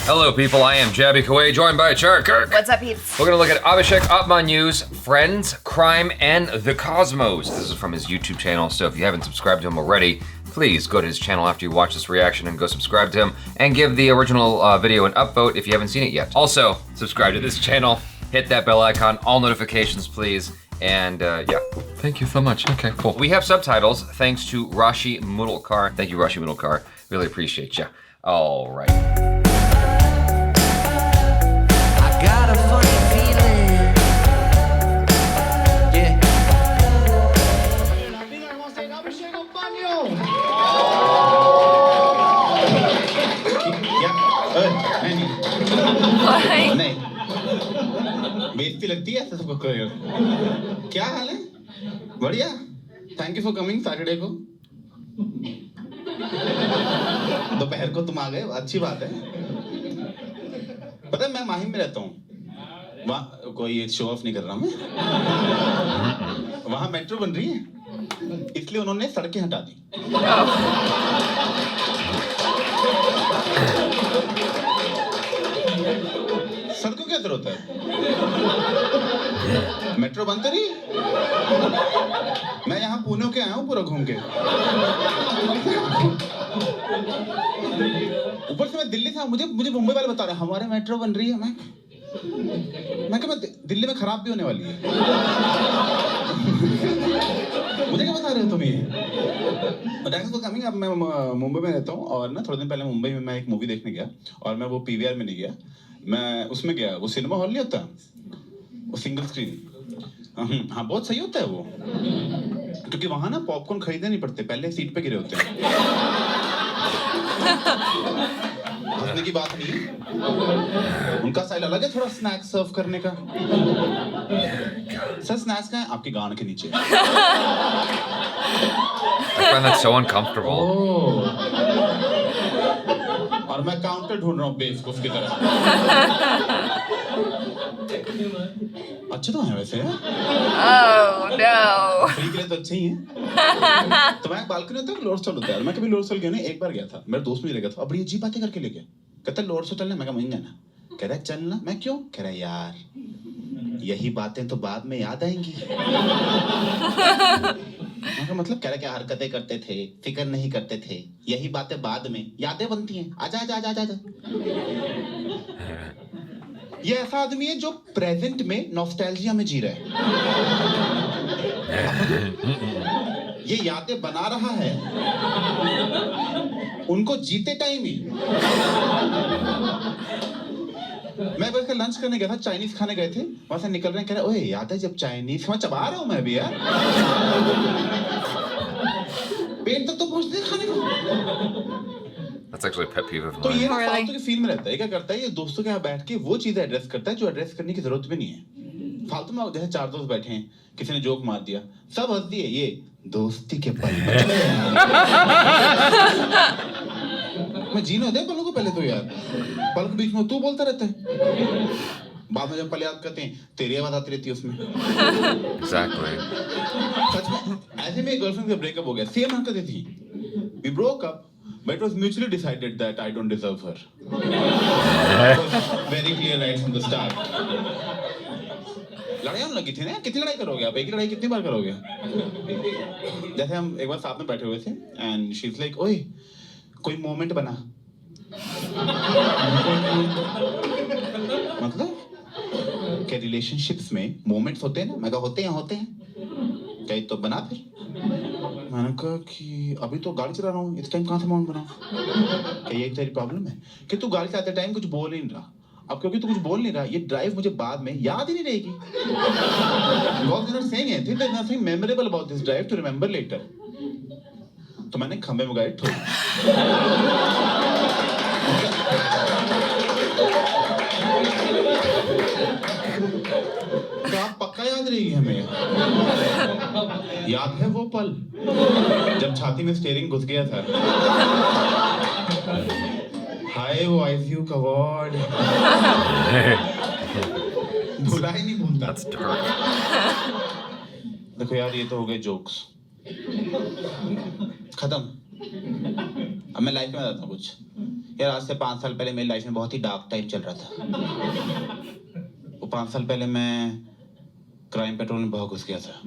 Hello, people. I am Jaby Koay, joined by KIRK. What's up, peeps? We're gonna look at ABHISHEK UPMANYU's Friends, Crime, and the Cosmos. This is from his YouTube channel, so if you haven't subscribed to him already, please go to his channel after you watch this reaction and go subscribe to him and give the original video an upvote if you haven't seen it yet. Also, subscribe to this channel, hit that bell icon, all notifications, please. And yeah, thank you so much. Okay, cool. We have subtitles thanks to Rashi Mudalkar. Thank you, Rashi Mudalkar. Really appreciate you. All right. I got a funny feeling. Yeah. ABHISHEK UPMANYU. क्या? नहीं बेइज्जती लगती है ऐसे सबको career क्या हाल है बढ़िया thank you for coming Saturday को दोपहर को तुम आ गए अच्छी बात है पता है मैं माहिम में रहता हूँ वहाँ कोई शो ऑफ नहीं कर रहा मैं वहाँ मेट्रो बन रही है इसलिए उन्होंने सड़कें हटा दी सड़कों क्या जरूरत है मेट्रो बंद करी मैं यहाँ पुणे के आया हूँ पूरा घूम के ऊपर से मैं दिल्ली था मुझे मुंबई वाले बता रहे हैं हमारे मेट्रो बन रही है मैं क्या दिल्ली में खराब भी होने वाली है मुझे क्या बता रहे हो तुम ये अब मैं मुंबई में रहता हूँ और ना थोड़े दिन पहले मुंबई में मैं एक मूवी देखने गया और मैं वो पीवीआर में नहीं गया मैं उसमें गया वो सिनेमा हॉल नहीं होता वो सिंगल स्क्रीन हाँ बहुत सही होता है वो क्योंकि वहां ना पॉपकॉर्न खरीदने नहीं पड़ते पहले सीट पे गिरे होते हैं हंसने की बात नहीं है उनका स्टाइल अलग है थोड़ा स्नैक्स सर्व करने का सर स्नैक्स का है आपकी गांड के नीचे I find that so uncomfortable. और मैं काउंटर ढूंढ रहा हूँ बेवकूफ की तरह अच्छे तो हैं वैसे Oh no. फ्री के लिए तो अच्छे ही हैं तो मैं बालकनी होता है लोअर स्टॉल होता है मैं कभी लोअर स्टॉल गया नहीं एक बार गया था मेरा दोस्त मुझे ले गया था अब बड़ी अजीब बातें करके ले गया कहता लोअर स्टॉल चलना मैं कहा वहीं जाना कह रहा चलना मैं क्यों कह रहा यार यही बातें तो बाद में याद आएंगी मतलब कह रहा क्या हरकतें करते थे फिक्र नहीं करते थे यही बातें बाद में यादें बनती हैं आजा आजा आजा आजा ये ऐसा आदमी है जो प्रेजेंट में नॉस्टैल्जिया में जी रहा है ये यादें बना रहा है उनको जीते टाइम ही मैं बस लंच करने गया था चाइनीज खाने गए थे वहां से निकल रहे हैं कह रहे ओए याद है जब चाइनीज मैं चबा रहा हूं मैं भी यार पेट तक तो पहुंचते खाने को That's actually a pet peeve of तो mine. ये फालतू की फील में रहता है क्या करता है ये दोस्तों के यहाँ बैठ के वो चीजें एड्रेस करता है जो एड्रेस करने की जरूरत भी नहीं है फालतू में जैसे चार दोस्त बैठे हैं किसी ने जोक मार दिया सब हंस दिए ये दोस्ती के पल मैं जीने दे पलों को पहले तो यार पल के बीच में तू बोलता रहता है बाद में जब पल याद करते हैं तेरी आवाज आती रहती है उसमें Exactly. सच में ऐसे में गर्लफ्रेंड से ब्रेकअप हो गया सेम हरकतें थी we broke up but it was mutually decided that I don't deserve her it was very clear right from the start लड़ाई लगी थी ना कितनी लड़ाई करोगे आप एक ही लड़ाई कितनी बार करोगे जैसे हम एक बार साथ में बैठे हुए थे एंड शी इज लाइक ओए कोई मोमेंट बना मतलब क्या रिलेशनशिप्स में मोमेंट्स होते हैं ना मैं कहा होते हैं क्या तो बना फिर मैंने कहा कि अभी तो गाड़ी चला रहा हूँ इस टाइम कहाँ से मोमेंट बनाऊं क्या ये तेरी प्रॉब्लम है कि तू गाड़ी चलाते टाइम कुछ बोल ही नहीं रहा अब क्योंकि तू कुछ बोल नहीं रहा ये ड्राइव मुझे बाद में याद ही नहीं रहेगी because you're not saying anything there's nothing memorable about this drive to remember later तो मैंने खंबे में गाड़ी ठोक तो आप पक्का याद रहेगी हमें याद है वो पल जब छाती में स्टीयरिंग घुस गया था हाय वो आईसीयू का वार्ड भुला ही नहीं भूलता देखो यार ये तो हो गए जोक्स खत्म अब मैं लाइफ में आता हूँ कुछ यार आज से 5 साल पहले मेरी लाइफ में बहुत ही डार्क टाइम चल रहा था। वो 5 साल पहले मैं क्राइम पेट्रोल में बहुत घुस गया था।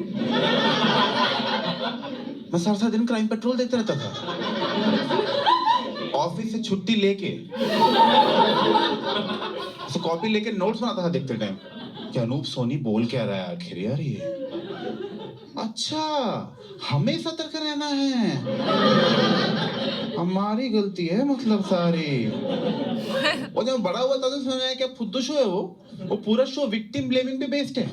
मैं सारा दिन क्राइम पेट्रोल देखता रहता था। ऑफिस से छुट्टी लेके कॉपी लेके नोट्स बनाता था देखते टाइम कि अनूप सोनी बोल क्या रहा है आखिर यार ये। अच्छा हमें सतर्क रहना है, हमारी गलती है मतलब सारी। और जब बड़ा हुआ था तो समझा क्या फुद्दू शो है वो पूरा शो विक्टिम ब्लेमिंग पे बेस्ड है।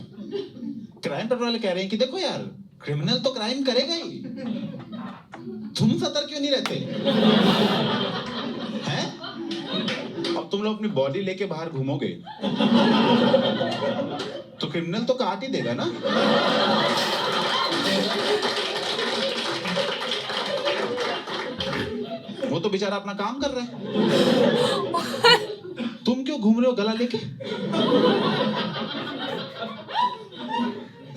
क्राइम पेट्रोल वाले कह रहे हैं कि देखो यार क्रिमिनल तो क्राइम करेगा ही, तुम सतर्क क्यों नहीं रहते हैं? अब तुम लोग अपनी बॉडी लेके बाहर घूमोगे तो क्रिमिनल तो काट ही देगा ना। वो तो बेचारा अपना काम कर रहा है, तुम क्यों घूम रहे हो गला लेके?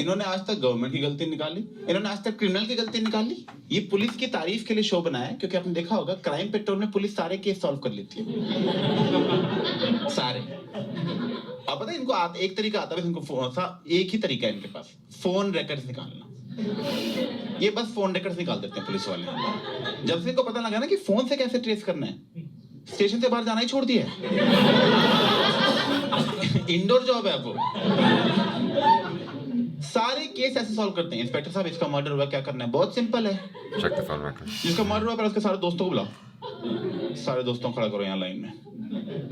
इन्होंने आज तक गवर्नमेंट की गलती निकाली, इन्होंने आज तक क्रिमिनल की गलती निकाली। ये पुलिस की तारीफ के लिए शो बनाया है, क्योंकि आपने देखा होगा क्राइम पेट्रोल में पुलिस सारे केस सॉल्व कर लेती है, सारे। अब पता है इनको एक तरीका आता है, इनको एक ही तरीका है इनके पास, फोन रिकॉर्ड्स निकालना। ये बस फोन रिकॉर्ड्स निकाल देते हैं पुलिस वाले। जब से इनको पता लगा ना कि फोन से कैसे ट्रेस करना है, स्टेशन से बाहर जाना ही छोड़ दिया है। इंडोर जॉब है आपको। सारे केस ऐसे सॉल्व करते हैं। इंस्पेक्टर साहब इसका मर्डर हुआ, क्या करना है? बहुत सिंपल है। Check the phone record. जिसका मर्डर हुआ पर उसके सारे दोस्तों को बुलाओ, सारे दोस्तों को खड़ा करो यहाँ लाइन में।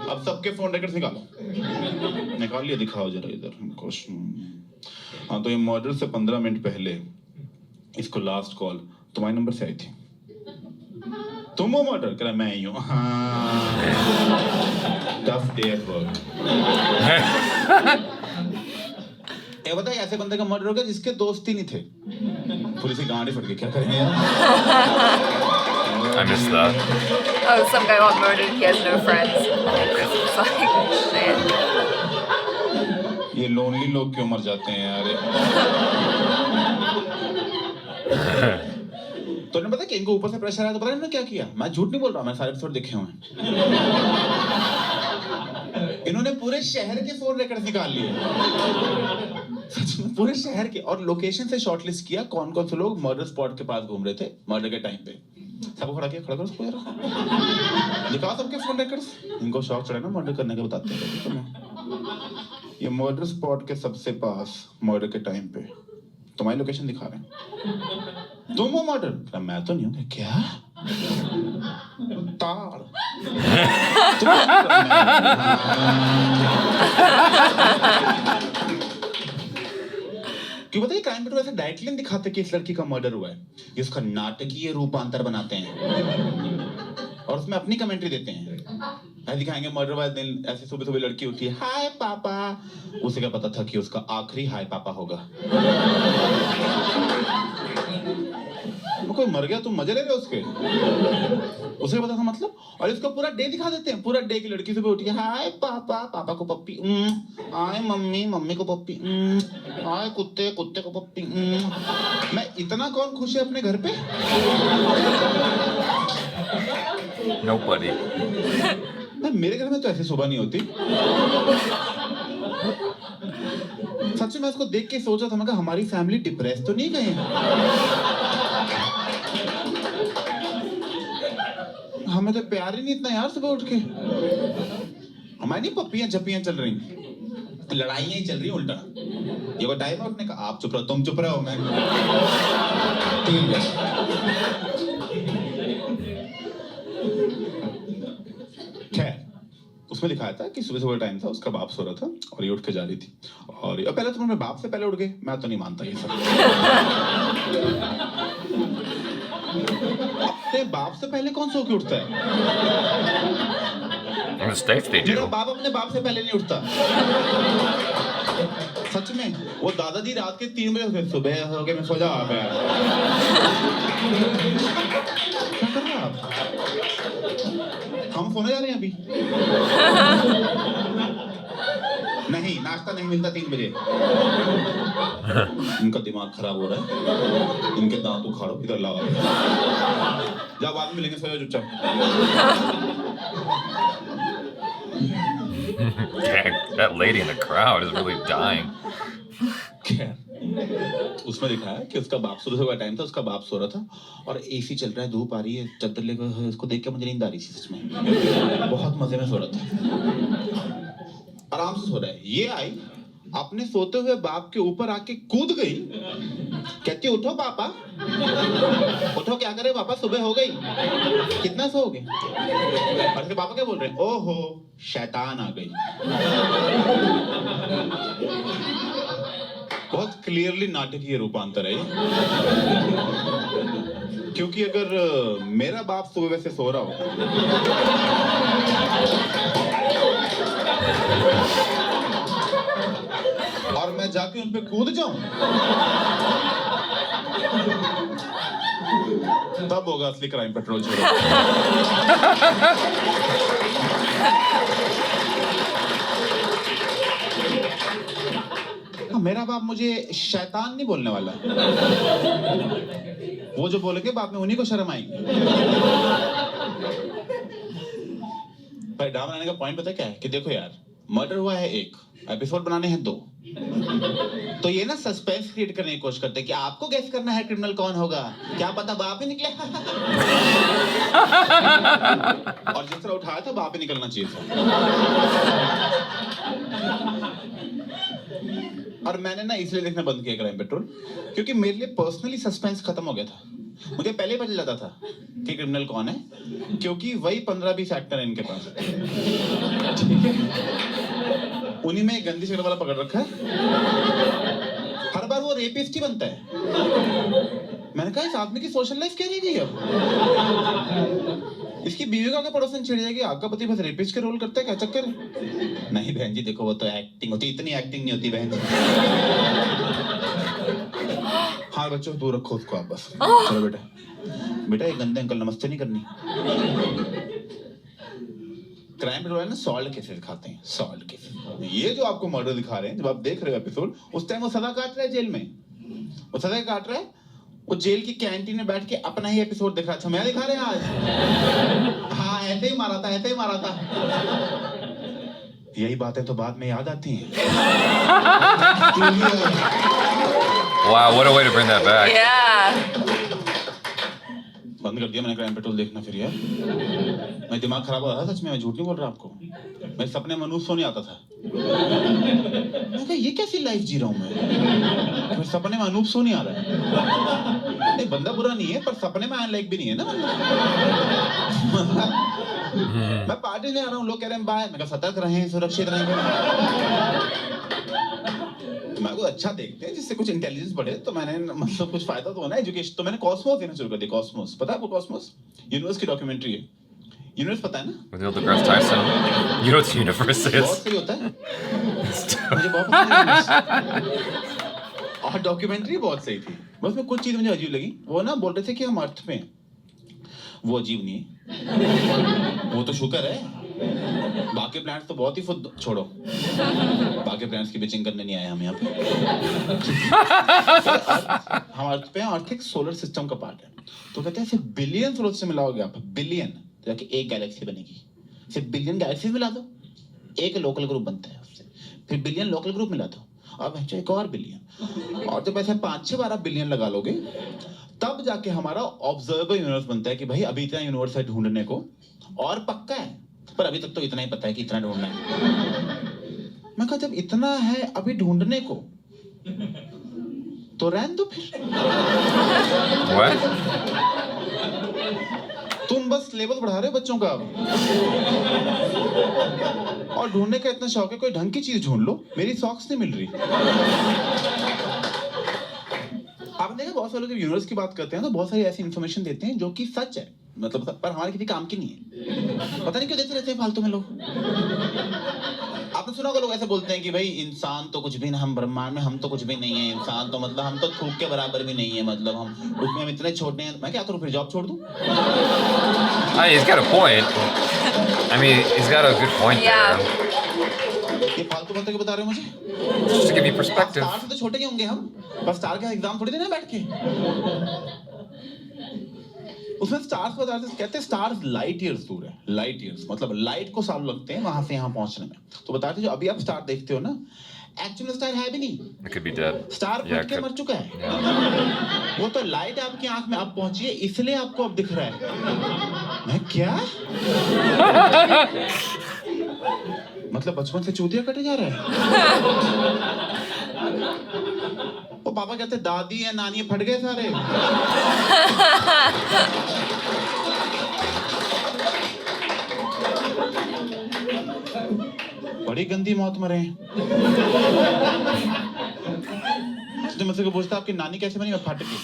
अब सबके फोन रिकॉर्ड्स निकाल लिए, दिखाओ जरा इधर हमको। हाँ तो ये मर्डर से 15 मिनट पहले इसको लास्ट कॉल तुम्हारे नंबर से आई थी। तुम वो मर्डर करा? मैं ही हूँ। Tough day at work. ये बता ऐसे बंदे का मर्डर हो गया जिसके दोस्त ही नहीं थे, पुलिस की गाड़ी फट गई, क्या करेंगे यार? I missed that. Oh, some guy got murdered. He has no friends. It's like, man. ये लोनली लोग क्यों मर जाते हैं यार? तो ने पता कि इनको ऊपर से प्रेशर आया तो पता इन्होंने क्या किया? मैं झूठ नहीं बोल रहा, मैंने सारे एपिसोड देखे हुए हैं। इन्होंने पूरे शहर के फोन रिकॉर्ड्स निकाल लिए, सच में पूरे शहर के, और लोकेशन से शॉर्टलिस्ट किया कौन कौन से लोग मर्डर स्पॉट के पास घूम रहे थे मर्डर के टाइम पे। सबको खड़ा किया, खड़ा करो उसको यार, दिखाओ सबके फोन रिकॉर्ड्स। इनको शौक चढ़ा ना मर्डर करने के, बताते हैं ये मर्डर स्पॉट के सबसे पास मर्डर के टाइम पे तुम्हारी लोकेशन दिखा रहे हैं। तुम वो मर्डर? मैं तो नहीं हूँ। क्या तार? क्यों बताइए क्राइम पेट्रोल ऐसे डायरेक्टली दिखाते कि इस लड़की का मर्डर हुआ है, ये उसका नाटकीय रूपांतर बनाते हैं और उसमें अपनी कमेंट्री देते हैं। ऐसे दिखाएंगे मर्डर वाले दिन ऐसे सुबह सुबह लड़की उठी है, हाय पापा, उसे क्या पता था कि उसका आखिरी हाय पापा होगा। कोई मर गया तुम मजे ले रहे हो उसके, उसे पता था मतलब। और इसको पूरा डे दिखा देते हैं, पूरा डे की लड़की सुबह उठी है, हाय पापा, पापा को पप्पी, हाय मम्मी, मम्मी को पप्पी, हाय कुत्ते, कुत्ते को पप्पी। मैं इतना कौन खुश है अपने घर पे? Nobody. मेरे घर में तो ऐसी सुबह नहीं होती। सच में मैं इसको देख के सोचा था, मैं कहा हमारी फैमिली डिप्रेस तो नहीं गए? हमें तो प्यार ही नहीं इतना यार सुबह उठ के। हमारी नहीं पप्पियां झप्पियां चल रही, लड़ाइयां ही चल रही उल्टा। ये वो टाइम है उठने का, आप चुप रहो, तुम चुप रहो, मैं ठीक है। खैर उसमें दिखाया था कि सुबह सुबह टाइम था, उसका बाप सो रहा था और ये उठ के जा रही थी। और पहले तो मैं बाप से पहले उठ गए, मैं तो नहीं मानता ये सब। अपने बाप से पहले कौन सो के उठता है? मेरा बाप अपने बाप से पहले नहीं उठता। सच में वो दादाजी रात के 3 बजे सुबह हो गए, मैं सो जा। क्या कर रहे हैं आप? हम सोने जा रहे हैं अभी। नहीं, नाश्ता नहीं मिलता 3 बजे। इनका दिमाग खराब हो रहा है, इनके दांत उखाड़ो, इधर लाओ। जब बाद में मिलेंगे, सोया चुपचाप। That lady in the crowd is really dying. उसमें दिखा है कि उसका बाप सुबह का टाइम था, उसका बाप सो रहा था और एसी चल रहा है, धूप आ रही है, चादर लेकर उसको देख के मुझे नींद आ रही थी सच में। बहुत मजे में सो रहा था, आराम से सो रहा है। ये आई अपने सोते हुए बाप के ऊपर आके कूद गई, कहती उठो पापा, उठो, क्या करे पापा, सुबह हो गई, कितना सोओगे? और उसके पापा क्या बोल रहे हैं? ओहो शैतान आ गई। बहुत क्लियरली नाटकीय रूपांतर है, क्योंकि अगर मेरा बाप सुबह वैसे सो रहा हो और मैं जाके उन पे कूद जाऊं, तब होगा असली क्राइम पेट्रोल शो। मेरा बाप मुझे शैतान नहीं बोलने वाला, वो जो बोलेंगे बाप में उन्हीं को शर्म आएगी। भाई ड्रामा बनाने का पॉइंट पता क्या है कि देखो यार, मर्डर हुआ है 1, एपिसोड बनाने हैं 2, तो ये ना सस्पेंस क्रिएट करने की कोशिश करते हैं कि आपको गेस करना है क्रिमिनल कौन होगा, क्या पता बाप ही निकले। और जिस तरह उठाया था बाप ही निकलना चाहिए था। और मैंने ना इसलिए देखना बंद किया क्राइम पेट्रोल, क्योंकि मेरे लिए पर्सनली सस्पेंस खत्म हो गया था। मुझे पहले ही पता चल जाता था कि क्रिमिनल कौन है, क्योंकि वही 15-20 एक्टर है इनके पास, ठीक है? उन्हीं में गंदी शक्ल वाला पकड़ रखा है, हर बार वो रेपिस्ट ही बनता है। मैंने कहा इस आदमी की सोशल लाइफ क्या रह गई अब? इसकी बीवी का पड़ोसन छिड़ जाएगी, आपका पति बस रेपिस्ट के रोल करता है, क्या चक्कर है? नहीं बहन जी देखो, वो तो एक्टिंग होती, इतनी एक्टिंग नहीं होती बहन जी। हाँ बच्चों दूर रखो उसको आप बस। चलो बेटा, बेटा ये गंदे अंकल नमस्ते नहीं करनी। क्राइम पेट्रोल है ना, सॉल्ट केसेस दिखाते हैं, सॉल्ट केसेस। ये जो आपको मर्डर दिखा रहे हैं, जब आप देख रहे हो एपिसोड, उस टाइम वो सजा काट रहा है जेल में, वो सजा काट रहा है, वो जेल की कैंटीन में बैठ के अपना ही एपिसोड दिख रहा था। मैं दिखा रहे हैं आज, हाँ ऐसे ही मारा था, ऐसे ही मारा था। यही बातें तो बाद में याद आती हैं। Wow, what a way to bring that back. Yeah. बंद कर दिया मैंने क्राइम पेट्रोल देखना फिर यार। मैं दिमाग खराब हो रहा था सच में, मैं झूठ नहीं बोल रहा आपको। मैं सपने में अनूप सोने आता था। मैं कहा ये कैसी लाइफ जी रहा हूँ मैं सपने में अनूप सोने आ रहा है। नहीं बंदा बुरा नहीं है, पर सपने में आने लायक भी नहीं है ना। मैं पार्टी में आ रहा हूँ, लोग कह रहे हैं बाय, मैं कहा सतर्क रहें, सुरक्षित रहें। मैं को अच्छा देखते हैं जिससे कुछ इंटेलिजेंस बढ़े, तो मैंने मतलब कुछ फायदा तो होना है एजुकेशन, तो मैंने कॉस्मोस देना शुरू कर दिया। कॉस्मोस पता है आपको? कॉस्मोस यूनिवर्स की डॉक्यूमेंट्री है। यूनिवर्स पता है ना? With Neil deGrasse Tyson. You know what the universe is? बहुत सही होता है, मुझे बहुत पसंद है। और डॉक्यूमेंट्री बहुत सही थी, बस में कुछ चीज मुझे अजीब लगी। वो ना बोल रहे थे कि हम अर्थ पे हैं, वो अजीब नहीं है, वो तो शुक्र है। बाकी प्लैनेट्स तो बहुत ही खुद छोड़ो, बाकी प्लैनेट्स की बिचिंग करने नहीं आए हम यहाँ पे। हम अर्थ पे हैं, अर्थ एक सोलर सिस्टम का पार्ट है। तो कहते हैं सिर्फ बिलियन स्रोत से मिलाओगे आप, बिलियन, तो जाके एक गैलेक्सी बनेगी। सिर्फ बिलियन गैलेक्सी मिला दो, एक लोकल ग्रुप बनता है उससे, फिर बिलियन लोकल ग्रुप मिला दो, अब एक और बिलियन, और जब ऐसे 5-6-12 बिलियन लगा लोगे, तब जाके हमारा ऑब्जर्वेबल यूनिवर्स बनता है कि भाई अभी इतना यूनिवर्स है ढूंढने को, और पक्का है, पर अभी तक तो इतना ही पता है कि इतना ढूंढना है। मैं कहा जब इतना है अभी ढूंढने को, तो रहने दो फिर। तुम बस लेवल बढ़ा रहे हो बच्चों का अब, और ढूंढने का इतना शौक है, कोई ढंग की चीज ढूंढ लो। मेरी सॉक्स नहीं मिल रही। आपने देखा बहुत सारे लोग जब यूनिवर्स की बात करते हैं तो बहुत सारी ऐसी इन्फॉर्मेशन देते हैं जो कि सच है, मतलब पर हमारे किसी काम की नहीं है। पता नहीं क्यों देते रहते हैं फालतू में लोग। आपने सुना होगा लोग ऐसे बोलते हैं कि भाई इंसान तो कुछ भी ना, हम ब्रह्मांड में हम तो कुछ भी नहीं है, इंसान तो मतलब हम तो थूक के बराबर भी नहीं है, मतलब हम उसमें हम इतने छोटे हैं। मैं क्या करूं फिर, जॉब छोड़ दूं? He's got a point. I mean, he's got a good point there. ये फालतू बातें क्यों बता रहे हो मुझे? Just to give you perspective. Star से तो छोटे ही होंगे हम, बस स्टार का एग्जाम थोड़ी देना बैठ के। उसमें स्टार्स को बताते कहते हैं स्टार्स लाइट ईयर्स दूर है, लाइट ईयर्स मतलब लाइट को साल लगते हैं वहां से यहाँ पहुंचने में। तो बताते जो अभी आप स्टार देखते हो ना, एक्चुअल स्टार है भी नहीं, It could be dead. Star फट के मर चुका है। वो तो लाइट आपकी आंख में अब पहुंची है, इसलिए आपको अब दिख रहा है। मैं क्या मतलब बचपन से चूतिया कटे जा रहा है। वो पापा कहते दादी या नानी फट गए सारे। बड़ी गंदी मौत मरे हैं। तो मुझसे को पूछता आपकी नानी कैसे बनी? मैं फट गई।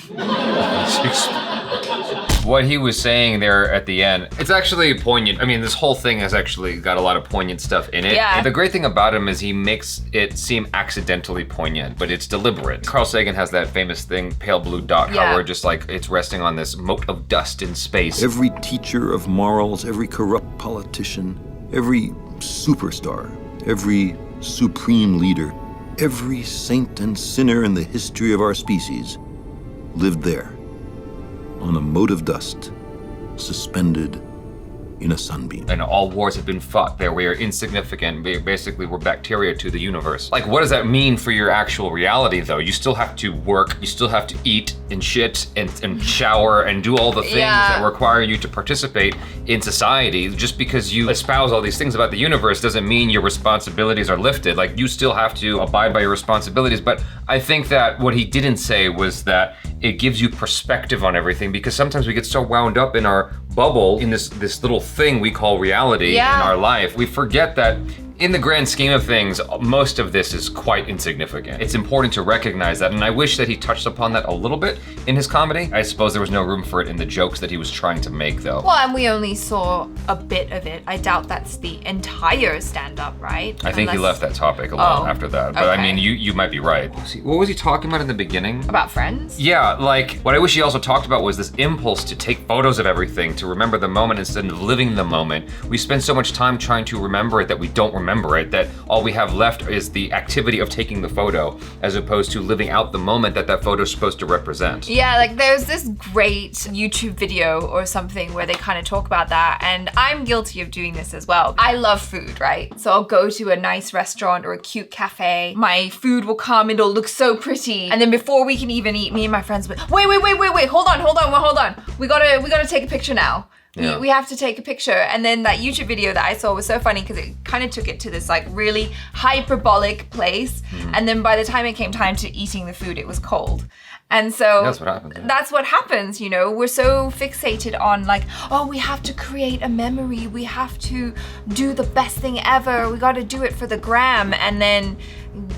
What he was saying there at the end, it's actually poignant. I mean, this whole thing has actually got a lot of poignant stuff in it. Yeah. And the great thing about him is he makes it seem accidentally poignant, but it's deliberate. Carl Sagan has that famous thing, pale blue dot, how Yeah. we're just like, it's resting on this mote of dust in space. Every teacher of morals, every corrupt politician, every superstar, every supreme leader, every saint and sinner in the history of our species lived there, on a mote of dust, suspended in a sunbeam. And all wars have been fought there. We are insignificant. Basically, we're bacteria to the universe. Like, what does that mean for your actual reality, though? You still have to work, you still have to eat and shit and shower and do all the things Yeah. that require you to participate in society. Just because you espouse all these things about the universe doesn't mean your responsibilities are lifted. Like, you still have to abide by your responsibilities. But I think that what he didn't say was that it gives you perspective on everything, because sometimes we get so wound up in our bubble, in this little thing we call reality Yeah. in our life, we forget that in the grand scheme of things, most of this is quite insignificant. It's important to recognize that, and I wish that he touched upon that a little bit in his comedy. I suppose there was no room for it in the jokes that he was trying to make, though. Well, and we only saw a bit of it. I doubt that's the entire stand-up, right? I think he Unless- left that topic alone Oh, after that. But I okay. mean, you might be right. What was he talking about in the beginning? About friends? Yeah, like what I wish he also talked about was this impulse to take photos of everything, to remember the moment instead of living the moment. We spend so much time trying to remember it that we don't remember it, that all we have left is the activity of taking the photo, as opposed to living out the moment that photo is supposed to represent. Yeah, like there's this great YouTube video or something where they kind of talk about that, and I'm guilty of doing this as well. I love food, right? So I'll go to a nice restaurant or a cute cafe. My food will come, it'll look so pretty, and then before we can even eat, me and my friends will, wait, hold on. We gotta take a picture now. Yeah. We have to take a picture. And then that YouTube video that I saw was so funny because it kind of took it to this like really hyperbolic place. And then by the time it came time to eating the food, it was cold. And so That's what happens, yeah. That's what happens, you know. We're so fixated on like, oh, we have to create a memory. We have to do the best thing ever. We got to do it for the gram. And then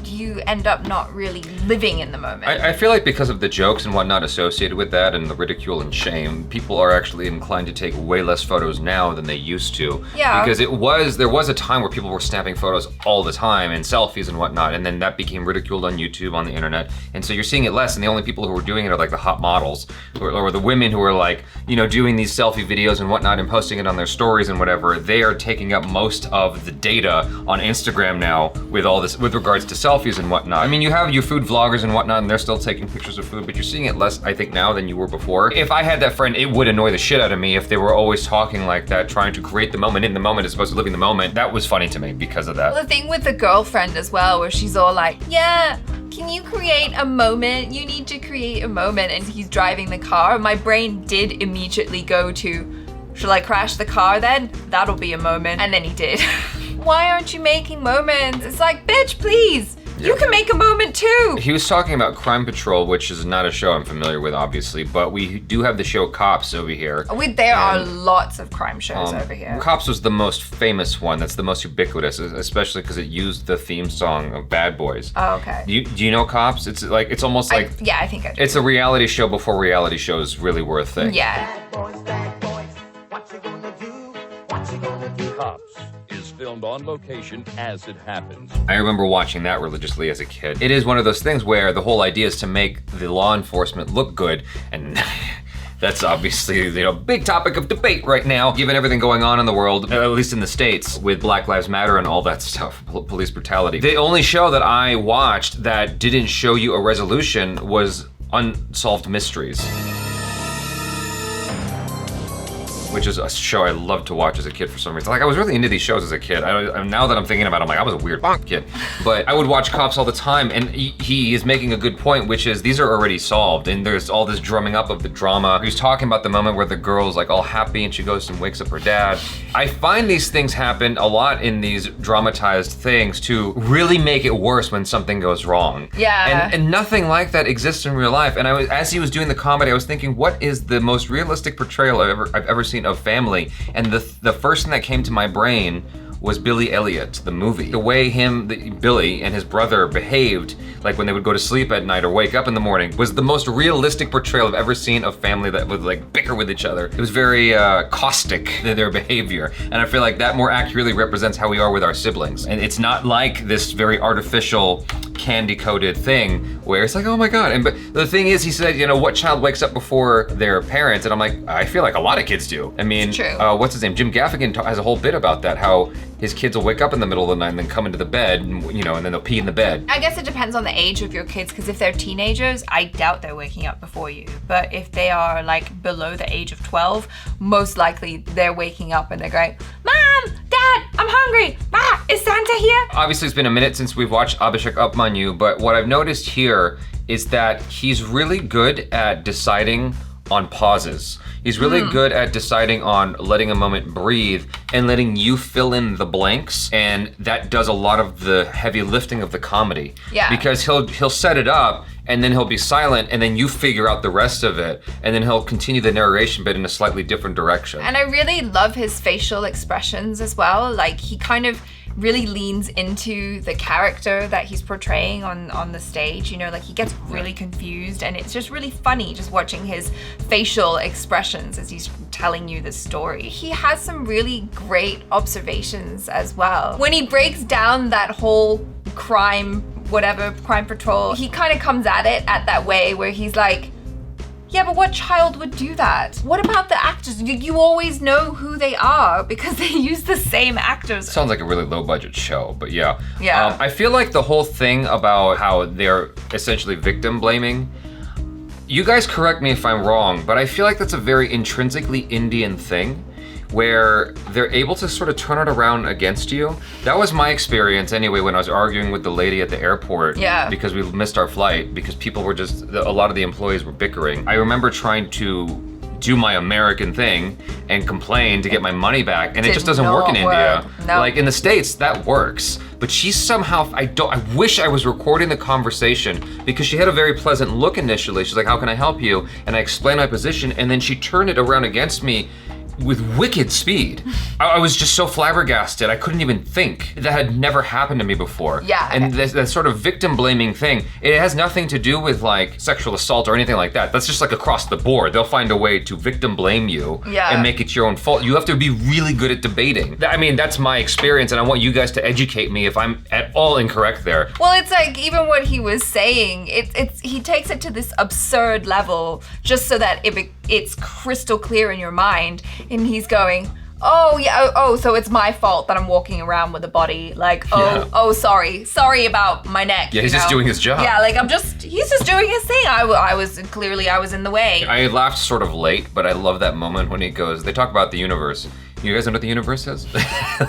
you end up not really living in the moment. I feel like because of the jokes and whatnot associated with that and the ridicule and shame, people are actually inclined to take way less photos now than they used to. Yeah. Because there was a time where people were snapping photos all the time and selfies and whatnot, and then that became ridiculed on YouTube, on the internet. And so you're seeing it less, and the only people who are doing it are like the hot models, or the women who are like, you know, doing these selfie videos and whatnot and posting it on their stories and whatever. They are taking up most of the data on Instagram now with all this, with regards to selfies and whatnot. I mean, you have your food vloggers and whatnot, and they're still taking pictures of food, but you're seeing it less, I think, now than you were before. If I had that friend, it would annoy the shit out of me if they were always talking like that, trying to create the moment in the moment as opposed to living the moment. That was funny to me because of that. The thing with the girlfriend as well, where she's all like, yeah, can you create a moment? You need to create a moment. And he's driving the car. My brain did immediately go to, shall I crash the car then? That'll be a moment. And then he did. Why aren't you making moments? It's like, bitch, please. You can make a moment too. He was talking about Crime Patrol, which is not a show I'm familiar with, obviously, but we do have the show Cops over here. There are lots of crime shows over here. Cops was the most famous one. That's the most ubiquitous, especially because it used the theme song of Bad Boys. Oh, okay. Do you know Cops? It's almost like Yeah, I think I do. it's a reality show before reality shows really were a thing. Yeah. Bad boys, what you gonna do? What you gonna do? Cops is filmed on location as it happens. I remember watching that religiously as a kid. It is one of those things where the whole idea is to make the law enforcement look good, and that's obviously, big topic of debate right now, given everything going on in the world, at least in the States, with Black Lives Matter and all that stuff, police brutality. The only show that I watched that didn't show you a resolution was Unsolved Mysteries. which is a show I loved to watch as a kid for some reason. Like, I was really into these shows as a kid. Now that I'm thinking about it, I'm like, I was a weird kid. But I would watch Cops all the time, and he is making a good point, which is these are already solved, and there's all this drumming up of the drama. He's talking about the moment where the girl's like all happy and she goes and wakes up her dad. I find these things happen a lot in these dramatized things to really make it worse when something goes wrong. Yeah. And nothing like that exists in real life. And as he was doing the comedy, I was thinking, what is the most realistic portrayal I've ever seen of family? And the first thing that came to my brain was Billy Elliot, the movie. The way Billy and his brother behaved, like when they would go to sleep at night or wake up in the morning, was the most realistic portrayal I've ever seen of family that would like bicker with each other. It was very caustic, their behavior. And I feel like that more accurately represents how we are with our siblings. And it's not like this very artificial, candy-coated thing where it's like, oh my God. But the thing is, he said, you know, what child wakes up before their parents? And I'm like, I feel like a lot of kids do. I mean, It's true. What's his name? Jim Gaffigan has a whole bit about that, how his kids will wake up in the middle of the night and then come into the bed, and, you know, and then they'll pee in the bed. I guess it depends on the age of your kids, because if they're teenagers, I doubt they're waking up before you. But if they are like below the age of 12, most likely they're waking up and they're going, Mom, Dad, I'm hungry. Ah, is Santa here? Obviously, it's been a minute since we've watched ABHISHEK UPMANYU, but what I've noticed here is that he's really good at deciding on pauses. He's really good at deciding on letting a moment breathe and letting you fill in the blanks, and that does a lot of the heavy lifting of the comedy. Yeah. Because he'll set it up and then he'll be silent and then you figure out the rest of it, and then he'll continue the narration but in a slightly different direction. And I really love his facial expressions as well. Like, he kind of really leans into the character that he's portraying on the stage. You know, like, he gets really confused, and it's just really funny just watching his facial expressions as he's telling you the story. He has some really great observations as well. When he breaks down that whole crime patrol, he kind of comes at it at that way where he's like, yeah, but what child would do that? What about the actors? You always know who they are because they use the same actors. Sounds like a really low budget show, but yeah. Yeah. I feel like the whole thing about how they're essentially victim blaming, you guys correct me if I'm wrong, but I feel like that's a very intrinsically Indian thing, where they're able to sort of turn it around against you. That was my experience anyway when I was arguing with the lady at the airport. Yeah. Because we missed our flight, because people were a lot of the employees were bickering. I remember trying to do my American thing and complain to get my money back, and it just doesn't work in India. No. Like in the States, that works. But she's somehow, I wish I was recording the conversation, because she had a very pleasant look initially. She's like, how can I help you? And I explained my position, and then she turned it around against me with wicked speed. I was just so flabbergasted, I couldn't even think. That had never happened to me before. Yeah. And that sort of victim blaming thing, it has nothing to do with like sexual assault or anything like that. That's just like across the board. They'll find a way to victim blame you and make it your own fault. You have to be really good at debating. I mean, that's my experience, and I want you guys to educate me if I'm at all incorrect there. Well, it's like, even what he was saying, he takes it to this absurd level just so that it's crystal clear in your mind. And he's going, oh yeah, so it's my fault that I'm walking around with a body. Like, sorry about my neck. Yeah, he's just doing his job. Yeah, like he's just doing his thing. I was in the way. I laughed sort of late, but I love that moment when he goes, they talk about the universe. You guys know what the universe is?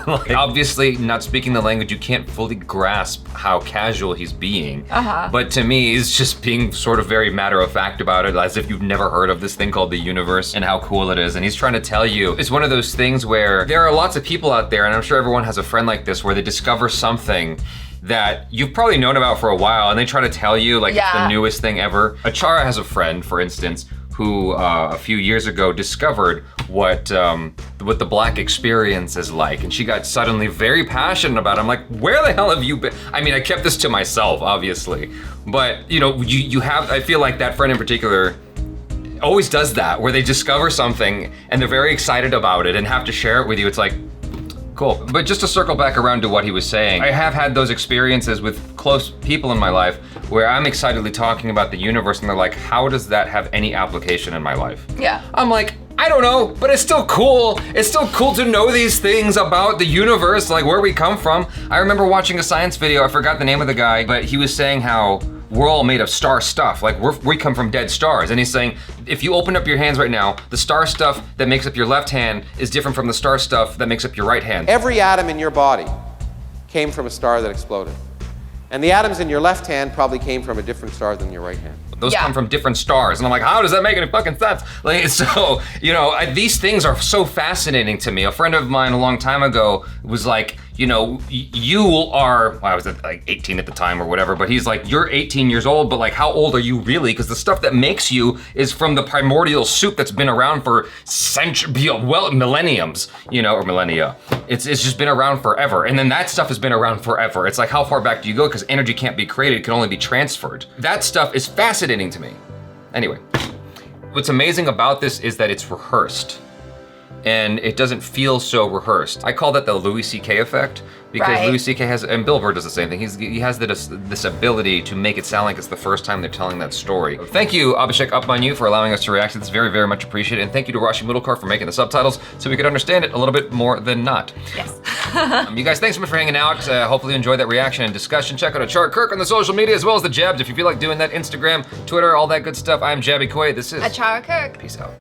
Like, obviously, not speaking the language, you can't fully grasp how casual he's being. But to me, he's just being sort of very matter-of-fact about it, as if you've never heard of this thing called the universe and how cool it is. And he's trying to tell you, it's one of those things where there are lots of people out there, and I'm sure everyone has a friend like this, where they discover something that you've probably known about for a while, and they try to tell you like it's the newest thing ever. ACHARA has a friend, for instance, who a few years ago discovered what the Black experience is like, and she got suddenly very passionate about it. I'm like, where the hell have you been? I mean, I kept this to myself, obviously, but you know, you have, I feel like that friend in particular always does that, where they discover something and they're very excited about it and have to share it with you. It's like, cool. But just to circle back around to what he was saying, I have had those experiences with close people in my life where I'm excitedly talking about the universe, and they're like, how does that have any application in my life? Yeah. I'm like, I don't know, but it's still cool. It's still cool to know these things about the universe, like where we come from. I remember watching a science video, I forgot the name of the guy, but he was saying how we're all made of star stuff. Like we come from dead stars. And he's saying, if you open up your hands right now, the star stuff that makes up your left hand is different from the star stuff that makes up your right hand. Every atom in your body came from a star that exploded. And the atoms in your left hand probably came from a different star than your right hand. Those come from different stars. And I'm like, how does that make any fucking sense? Like, so, you know, these things are so fascinating to me. A friend of mine a long time ago was like, you know, you are, well, I was like 18 at the time or whatever, but he's like, you're 18 years old, but like, how old are you really? Because the stuff that makes you is from the primordial soup that's been around for millenniums, you know, or millennia. It's just been around forever. And then that stuff has been around forever. It's like, how far back do you go? Because energy can't be created, it can only be transferred. That stuff is fascinating to me. Anyway, what's amazing about this is that it's rehearsed. And it doesn't feel so rehearsed. I call that the Louis C.K. effect, because Louis C.K. has, and Bill Burr does the same thing. He has this ability to make it sound like it's the first time they're telling that story. Thank you, ABHISHEK UPMANYU, for allowing us to react to this. Very, very much appreciated. And thank you to Rashi Mudalkar for making the subtitles so we could understand it a little bit more than not. Yes. You guys, thanks so much for hanging out. Hopefully you enjoyed that reaction and discussion. Check out ACHARA KIRK on the social media as well as the Jabs if you feel like doing that. Instagram, Twitter, all that good stuff. I'm Jaby Koay. This is ACHARA KIRK. Peace out.